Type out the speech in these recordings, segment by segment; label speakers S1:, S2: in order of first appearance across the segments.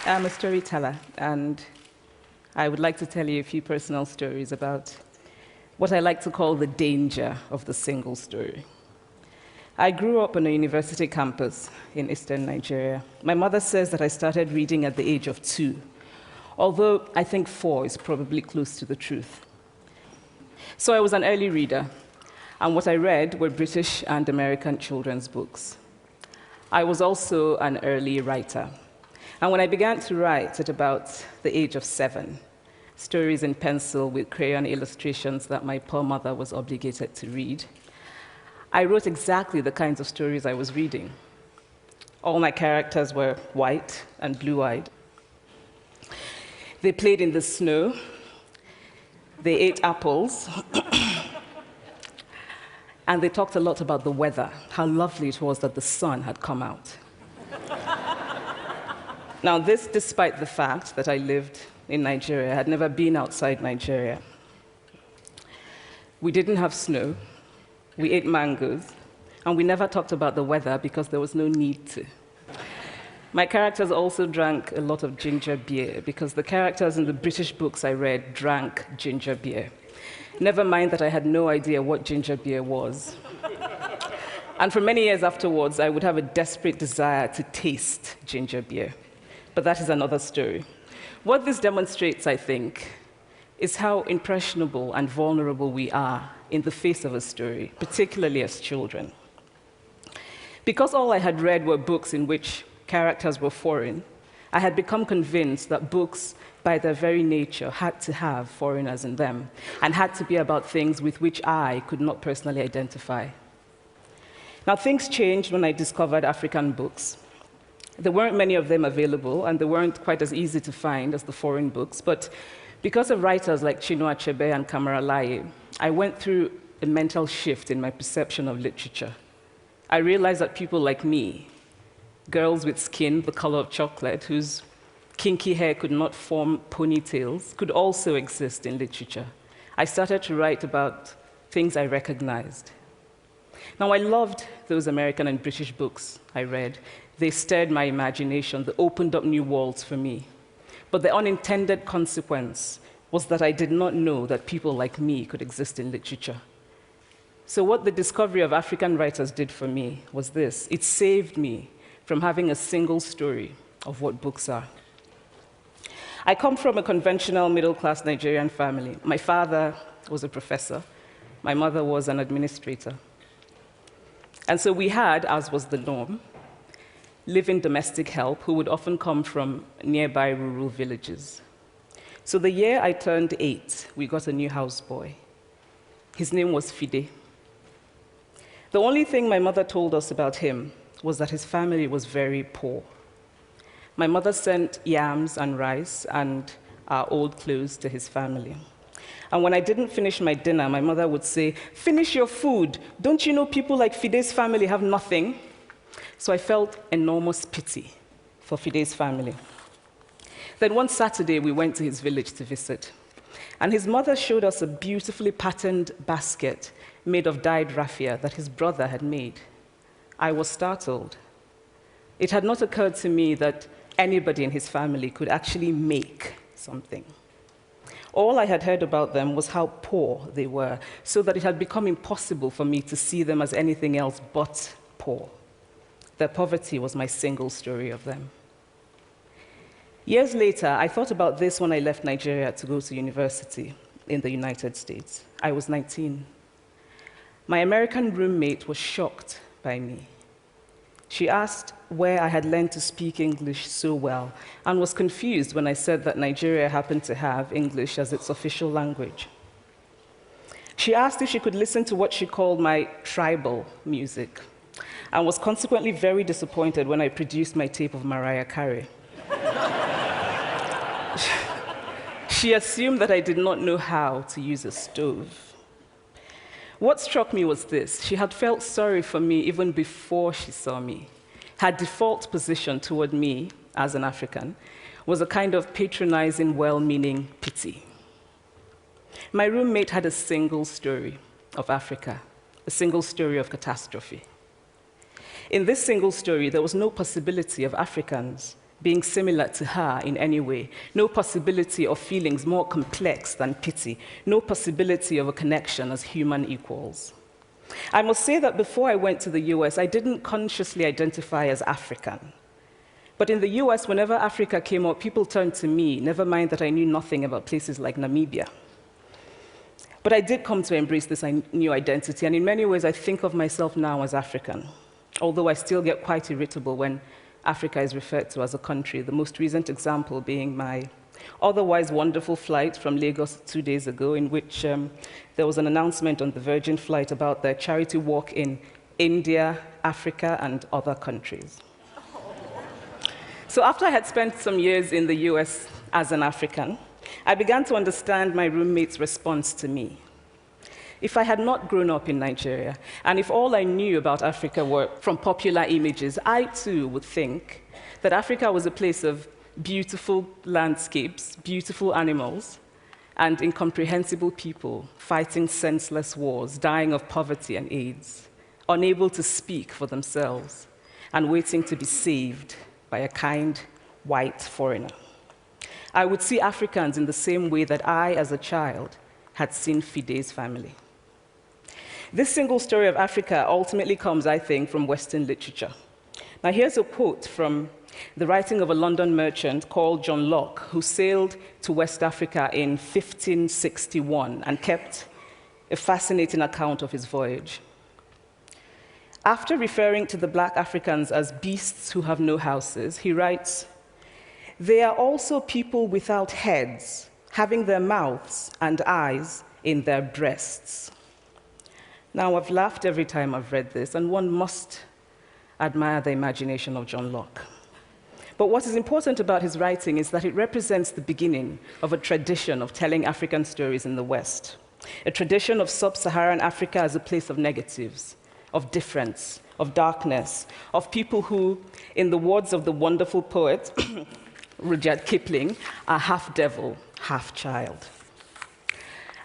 S1: I'm a storyteller, and I would like to tell you a few personal stories about what I like to call the danger of the single story. I grew up on a university campus in eastern Nigeria. My mother says that I started reading at the age of 2, although I think 4 is probably close to the truth. So I was an early reader, and what I read were British and American children's books. I was also an early writer. And when I began to write at about the age of 7, stories in pencil with crayon illustrations that my poor mother was obligated to read, I wrote exactly the kinds of stories I was reading. All my characters were white and blue-eyed. They played in the snow. They ate apples. And they talked a lot about the weather, how lovely it was that the sun had come out. Now, this despite the fact that I lived in Nigeria. I had never been outside Nigeria. We didn't have snow. We ate mangoes. And we never talked about the weather because there was no need to. My characters also drank a lot of ginger beer because the characters in the British books I read drank ginger beer. Never mind that I had no idea what ginger beer was. And for many years afterwards, I would have a desperate desire to taste ginger beer. But that is another story. What this demonstrates, I think, is how impressionable and vulnerable we are in the face of a story, particularly as children. Because all I had read were books in which characters were foreign, I had become convinced that books, by their very nature, had to have foreigners in them and had to be about things with which I could not personally identify. Now, things changed when I discovered African books. There weren't many of them available, and they weren't quite as easy to find as the foreign books, but because of writers like Chinua Achebe and Kamara Laye, I went through a mental shift in my perception of literature. I realized that people like me, girls with skin the color of chocolate, whose kinky hair could not form ponytails, could also exist in literature. I started to write about things I recognized. Now, I loved those American and British books I read. They stirred my imagination. They opened up new worlds for me. But the unintended consequence was that I did not know that people like me could exist in literature. So what the discovery of African writers did for me was this. It saved me from having a single story of what books are. I come from a conventional middle-class Nigerian family. My father was a professor. My mother was an administrator. And so we had, as was the norm, live-in domestic help who would often come from nearby rural villages. So the year I turned 8, we got a new houseboy. His name was Fide. The only thing my mother told us about him was that his family was very poor. My mother sent yams and rice and our old clothes to his family. And when I didn't finish my dinner, my mother would say, "Finish your food. Don't you know people like Fide's family have nothing?" So I felt enormous pity for Fide's family. Then one Saturday, we went to his village to visit. And his mother showed us a beautifully patterned basket made of dyed raffia that his brother had made. I was startled. It had not occurred to me that anybody in his family could actually make something. All I had heard about them was how poor they were, so that it had become impossible for me to see them as anything else but poor. Their poverty was my single story of them. Years later, I thought about this when I left Nigeria to go to university in the United States. I was 19. My American roommate was shocked by me. She asked where I had learned to speak English so well and was confused when I said that Nigeria happened to have English as its official language. She asked if she could listen to what she called my tribal music, and was consequently very disappointed when I produced my tape of Mariah Carey. She assumed that I did not know how to use a stove. What struck me was this. She had felt sorry for me even before she saw me. Her default position toward me, as an African, was a kind of patronizing, well-meaning pity. My roommate had a single story of Africa, a single story of catastrophe. In this single story, there was no possibility of Africans being similar to her in any way, no possibility of feelings more complex than pity, no possibility of a connection as human equals. I must say that before I went to the US, I didn't consciously identify as African. But in the US, whenever Africa came up, people turned to me, never mind that I knew nothing about places like Namibia. But I did come to embrace this new identity, and in many ways, I think of myself now as African, although I still get quite irritable when Africa is referred to as a country, the most recent example being my otherwise wonderful flight from Lagos 2 days ago, in which there was an announcement on the Virgin flight about their charity walk in India, Africa, and other countries. So after I had spent some years in the US as an African, I began to understand my roommate's response to me. If I had not grown up in Nigeria, and if all I knew about Africa were from popular images, I too would think that Africa was a place of beautiful landscapes, beautiful animals, and incomprehensible people fighting senseless wars, dying of poverty and AIDS, unable to speak for themselves, and waiting to be saved by a kind white foreigner. I would see Africans in the same way that I, as a child, had seen Fide's family. This single story of Africa ultimately comes, I think, from Western literature. Now, here's a quote from the writing of a London merchant called John Locke, who sailed to West Africa in 1561 and kept a fascinating account of his voyage. After referring to the black Africans as beasts who have no houses, he writes, "They are also people without heads, having their mouths and eyes in their breasts." Now, I've laughed every time I've read this, and one must admire the imagination of John Locke. But what is important about his writing is that it represents the beginning of a tradition of telling African stories in the West, a tradition of sub-Saharan Africa as a place of negatives, of difference, of darkness, of people who, in the words of the wonderful poet Rudyard Kipling, are half devil, half child.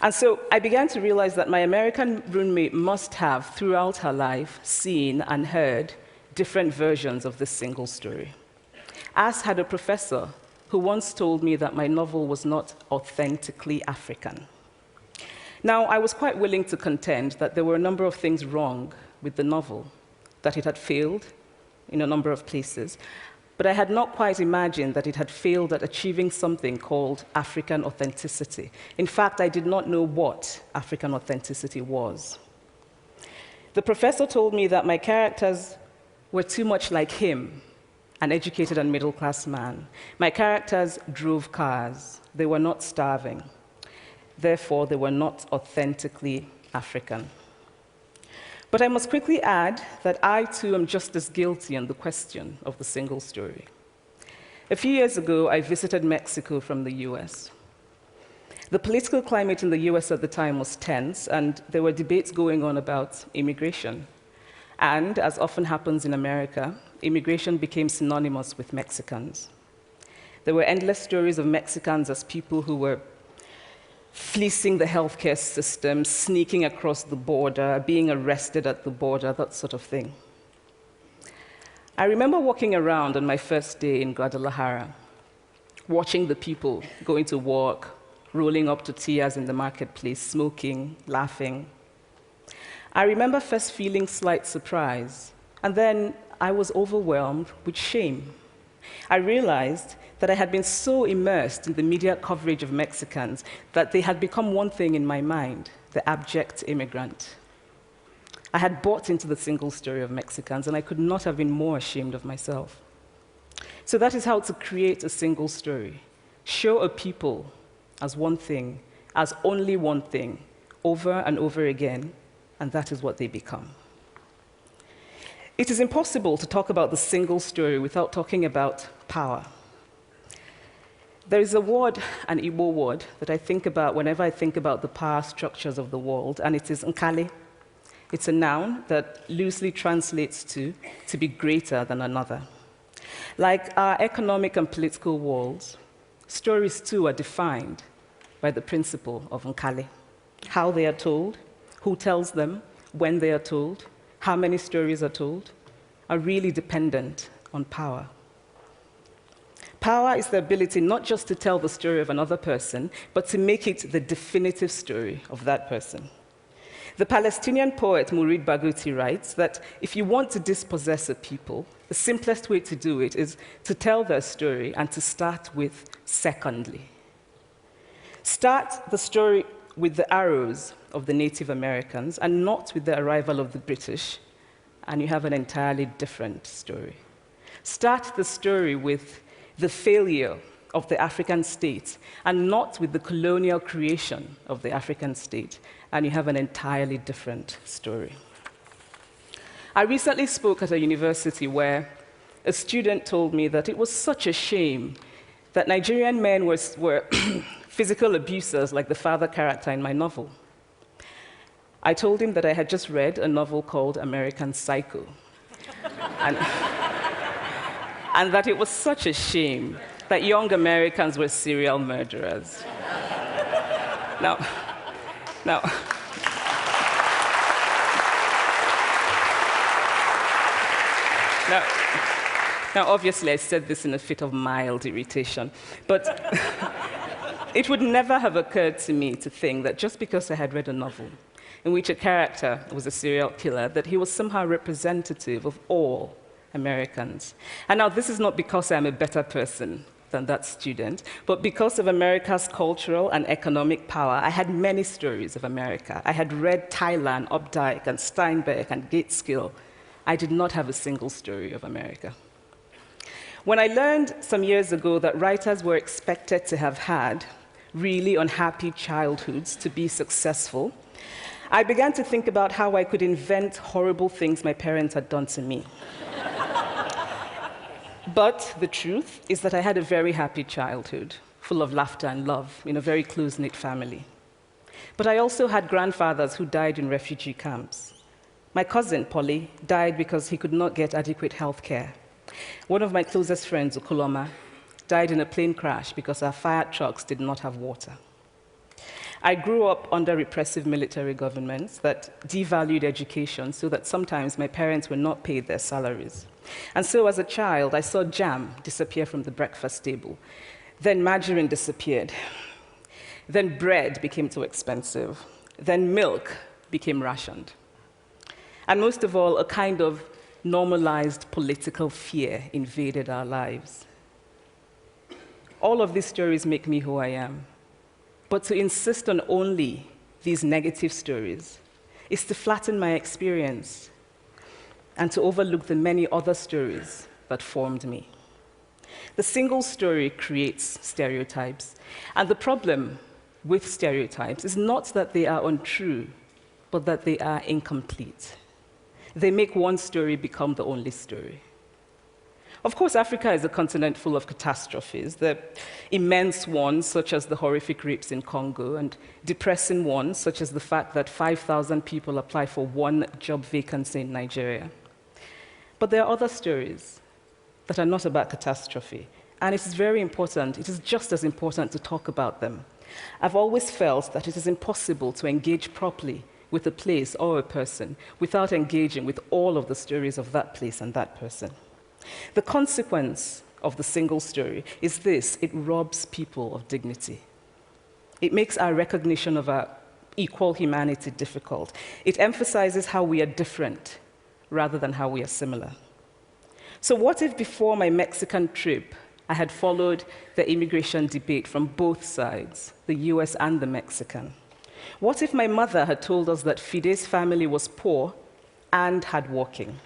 S1: And so I began to realize that my American roommate must have, throughout her life, seen and heard different versions of this single story. As had a professor who once told me that my novel was not authentically African. Now, I was quite willing to contend that there were a number of things wrong with the novel, that it had failed in a number of places, but I had not quite imagined that it had failed at achieving something called African authenticity. In fact, I did not know what African authenticity was. The professor told me that my characters were too much like him, an educated and middle-class man. My characters drove cars. They were not starving. Therefore, they were not authentically African. But I must quickly add that I, too, am just as guilty on the question of the single story. A few years ago, I visited Mexico from the US. The political climate in the US at the time was tense, and there were debates going on about immigration. And, as often happens in America, immigration became synonymous with Mexicans. There were endless stories of Mexicans as people who were fleecing the healthcare system, sneaking across the border, being arrested at the border, that sort of thing. I remember walking around on my first day in Guadalajara, watching the people going to work, rolling up tortillas in the marketplace, smoking, laughing. I remember first feeling slight surprise, and then I was overwhelmed with shame. I realized that I had been so immersed in the media coverage of Mexicans that they had become one thing in my mind, the abject immigrant. I had bought into the single story of Mexicans, and I could not have been more ashamed of myself. So that is how to create a single story. Show a people as one thing, as only one thing, over and over again, and that is what they become. It is impossible to talk about the single story without talking about power. There is a word, an Igbo word, that I think about whenever I think about the power structures of the world, and it is nkali. It's a noun that loosely translates to be greater than another. Like our economic and political worlds, stories too are defined by the principle of nkali. How they are told, who tells them, when they are told, how many stories are told, are really dependent on power. Power is the ability not just to tell the story of another person, but to make it the definitive story of that person. The Palestinian poet Mourid Barghouti writes that if you want to dispossess a people, the simplest way to do it is to tell their story and to start with secondly. Start the story with the arrows of the Native Americans and not with the arrival of the British, and you have an entirely different story. Start the story with the failure of the African state and not with the colonial creation of the African state, and you have an entirely different story. I recently spoke at a university where a student told me that it was such a shame that Nigerian men were physical abusers like the father character in my novel. I told him that I had just read a novel called American Psycho, and that it was such a shame that young Americans were serial murderers. Now, obviously, I said this in a fit of mild irritation, but it would never have occurred to me to think that just because I had read a novel in which a character was a serial killer, that he was somehow representative of all Americans. And now, this is not because I'm a better person than that student, but because of America's cultural and economic power, I had many stories of America. I had read Tyler, Updike, and Steinbeck, and Gateskill. I did not have a single story of America. When I learned some years ago that writers were expected to have had really unhappy childhoods to be successful, I began to think about how I could invent horrible things my parents had done to me. But the truth is that I had a very happy childhood, full of laughter and love, in a very close-knit family. But I also had grandfathers who died in refugee camps. My cousin, Polly, died because he could not get adequate health care. One of my closest friends, Ukuloma, died in a plane crash because our fire trucks did not have water. I grew up under repressive military governments that devalued education so that sometimes my parents were not paid their salaries. And so as a child, I saw jam disappear from the breakfast table. Then margarine disappeared. Then bread became too expensive. Then milk became rationed. And most of all, a kind of normalized political fear invaded our lives. All of these stories make me who I am. But to insist on only these negative stories is to flatten my experience and to overlook the many other stories that formed me. The single story creates stereotypes, and the problem with stereotypes is not that they are untrue, but that they are incomplete. They make one story become the only story. Of course, Africa is a continent full of catastrophes, the immense ones, such as the horrific rapes in Congo, and depressing ones, such as the fact that 5,000 people apply for one job vacancy in Nigeria. But there are other stories that are not about catastrophe, and it is very important, it is just as important to talk about them. I've always felt that it is impossible to engage properly with a place or a person without engaging with all of the stories of that place and that person. The consequence of the single story is this: it robs people of dignity. It makes our recognition of our equal humanity difficult. It emphasizes how we are different rather than how we are similar. So what if before my Mexican trip, I had followed the immigration debate from both sides, the US and the Mexican? What if my mother had told us that Fide's family was poor and hardworking?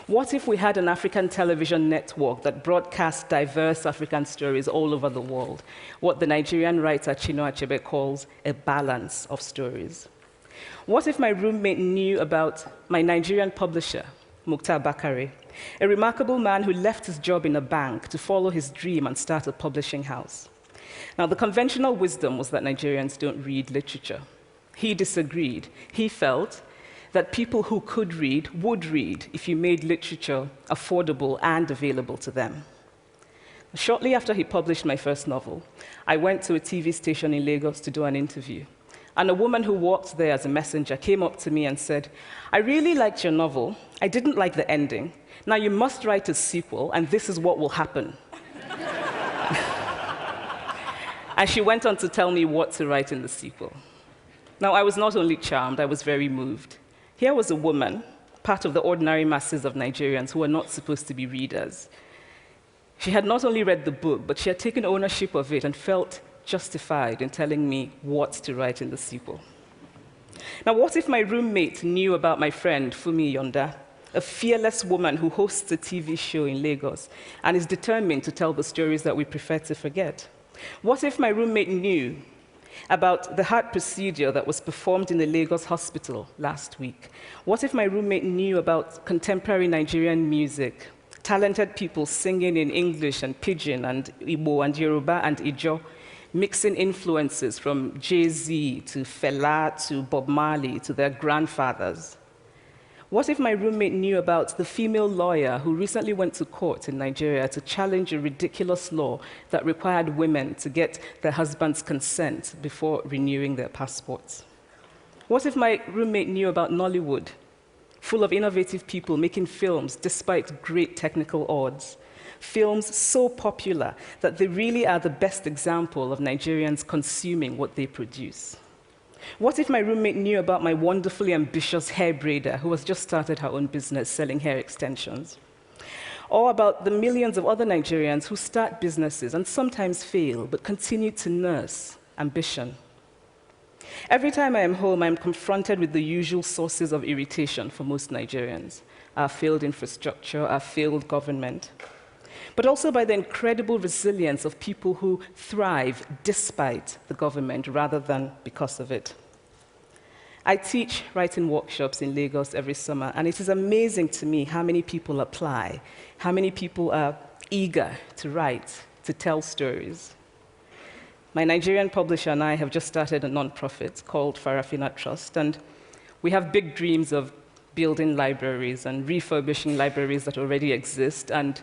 S1: What if we had an African television network that broadcast diverse African stories all over the world, what the Nigerian writer Chinua Achebe calls a balance of stories? What if my roommate knew about my Nigerian publisher, Mukhtar Bakare, a remarkable man who left his job in a bank to follow his dream and start a publishing house? Now, the conventional wisdom was that Nigerians don't read literature. He disagreed. He felt that people who could read would read if you made literature affordable and available to them. Shortly after he published my first novel, I went to a TV station in Lagos to do an interview. And a woman who worked there as a messenger came up to me and said, "I really liked your novel. I didn't like the ending. Now you must write a sequel, and this is what will happen." And she went on to tell me what to write in the sequel. Now, I was not only charmed, I was very moved. Here was a woman, part of the ordinary masses of Nigerians who were not supposed to be readers. She had not only read the book, but she had taken ownership of it and felt justified in telling me what to write in the sequel. Now, what if my roommate knew about my friend, Fumi Yonda, a fearless woman who hosts a TV show in Lagos and is determined to tell the stories that we prefer to forget? What if my roommate knew about the heart procedure that was performed in the Lagos hospital last week? What if my roommate knew about contemporary Nigerian music, talented people singing in English and Pidgin and Igbo and Yoruba and Ijo, mixing influences from Jay-Z to Fela to Bob Marley to their grandfathers? What if my roommate knew about the female lawyer who recently went to court in Nigeria to challenge a ridiculous law that required women to get their husband's consent before renewing their passports? What if my roommate knew about Nollywood, full of innovative people making films despite great technical odds? Films so popular that they really are the best example of Nigerians consuming what they produce. What if my roommate knew about my wonderfully ambitious hair braider who has just started her own business selling hair extensions? Or about the millions of other Nigerians who start businesses and sometimes fail, but continue to nurse ambition? Every time I am home, I am confronted with the usual sources of irritation for most Nigerians: our failed infrastructure, our failed government, but also by the incredible resilience of people who thrive despite the government rather than because of it. I teach writing workshops in Lagos every summer, and it is amazing to me how many people apply, how many people are eager to write, to tell stories. My Nigerian publisher and I have just started a nonprofit called Farafina Trust, and we have big dreams of building libraries and refurbishing libraries that already exist and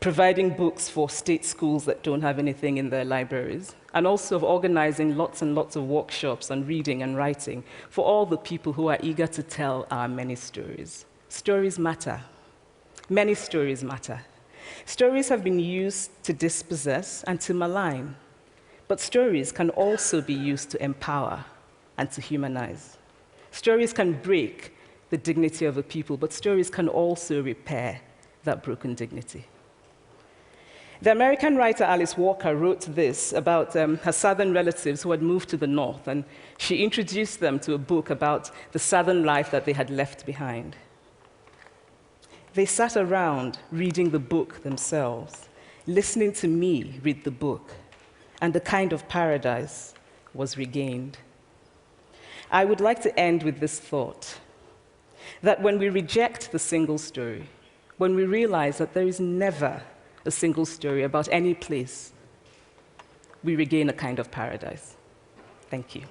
S1: providing books for state schools that don't have anything in their libraries, and also of organizing lots and lots of workshops on reading and writing for all the people who are eager to tell our many stories. Stories matter. Many stories matter. Stories have been used to dispossess and to malign, but stories can also be used to empower and to humanize. Stories can break the dignity of a people, but stories can also repair that broken dignity. The American writer Alice Walker wrote this about her southern relatives who had moved to the north, and she introduced them to a book about the southern life that they had left behind. They sat around reading the book themselves, listening to me read the book, and a kind of paradise was regained. I would like to end with this thought, that when we reject the single story, when we realize that there is never a single story about any place, we regain a kind of paradise. Thank you.